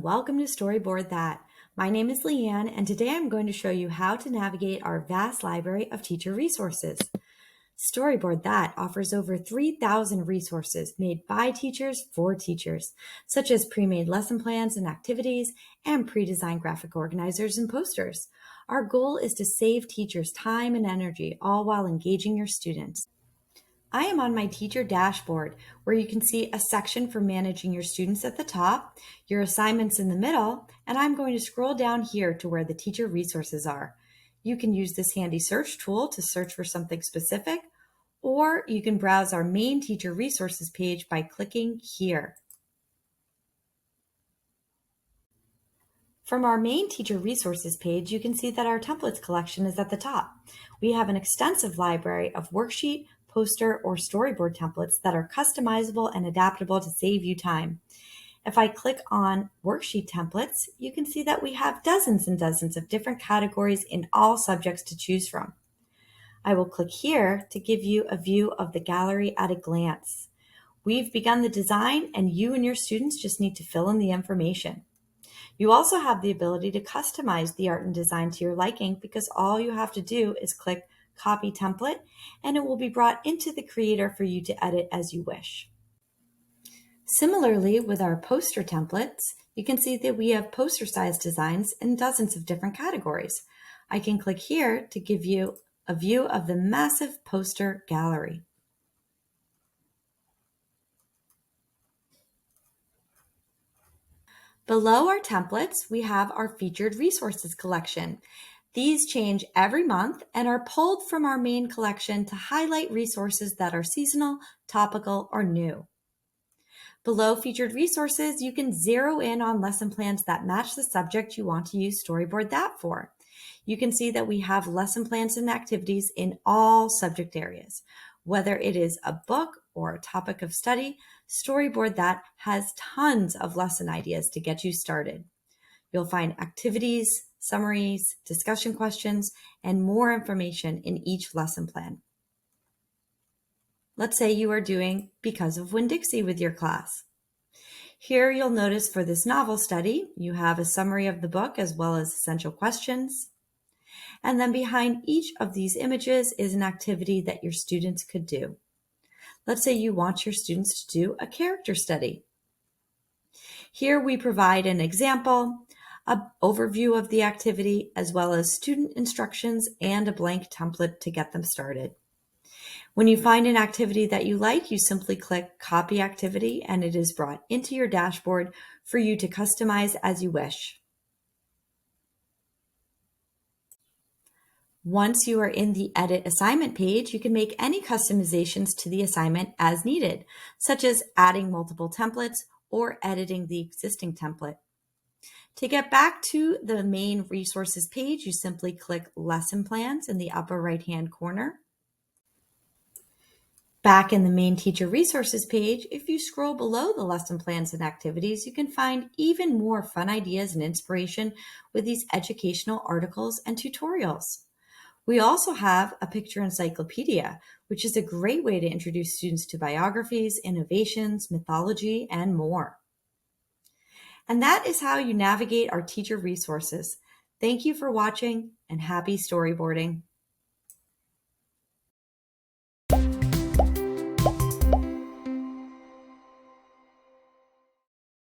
and welcome to Storyboard That. My name is Liane, and today I'm going to show you how to navigate our vast library of teacher resources. Storyboard That offers over 3,000 resources made by teachers for teachers, such as pre-made lesson plans and activities, and pre-designed graphic organizers and posters. Our goal is to save teachers time and energy, all while engaging your students. I am on my teacher dashboard where you can see a section for managing your students at the top, your assignments in the middle, and I'm going to scroll down here to where the teacher resources are. You can use this handy search tool to search for something specific, or you can browse our main teacher resources page by clicking here. From our main teacher resources page, you can see that our templates collection is at the top. We have an extensive library of worksheet, poster, or storyboard templates that are customizable and adaptable to save you time. If I click on worksheet templates, you can see that we have dozens and dozens of different categories in all subjects to choose from. I will click here to give you a view of the gallery at a glance. We've begun the design, and you and your students just need to fill in the information. You also have the ability to customize the art and design to your liking because all you have to do is click Copy Template and it will be brought into the creator for you to edit as you wish. Similarly, with our poster templates, you can see that we have poster size designs in dozens of different categories. I can click here to give you a view of the massive poster gallery. Below our templates, we have our featured resources collection. These change every month and are pulled from our main collection to highlight resources that are seasonal, topical, or new. Below featured resources, you can zero in on lesson plans that match the subject you want to use Storyboard That for. You can see that we have lesson plans and activities in all subject areas. Whether it is a book or a topic of study, Storyboard That has tons of lesson ideas to get you started. You'll find activities, summaries, discussion questions, and more information in each lesson plan. Let's say you are doing Because of Winn-Dixie with your class. Here you'll notice for this novel study, you have a summary of the book as well as essential questions. And then behind each of these images is an activity that your students could do. Let's say you want your students to do a character study. Here we provide an example, an overview of the activity, as well as student instructions and a blank template to get them started. When you find an activity that you like, you simply click Copy Activity and it is brought into your dashboard for you to customize as you wish. Once you are in the Edit Assignment page, you can make any customizations to the assignment as needed, such as adding multiple templates or editing the existing template. To get back to the main resources page, you simply click Lesson Plans in the upper right-hand corner. Back in the main teacher resources page, if you scroll below the lesson plans and activities, you can find even more fun ideas and inspiration with these educational articles and tutorials. We also have a picture encyclopedia, which is a great way to introduce students to biographies, innovations, mythology, and more. And that is how you navigate our teacher resources. Thank you for watching and happy storyboarding.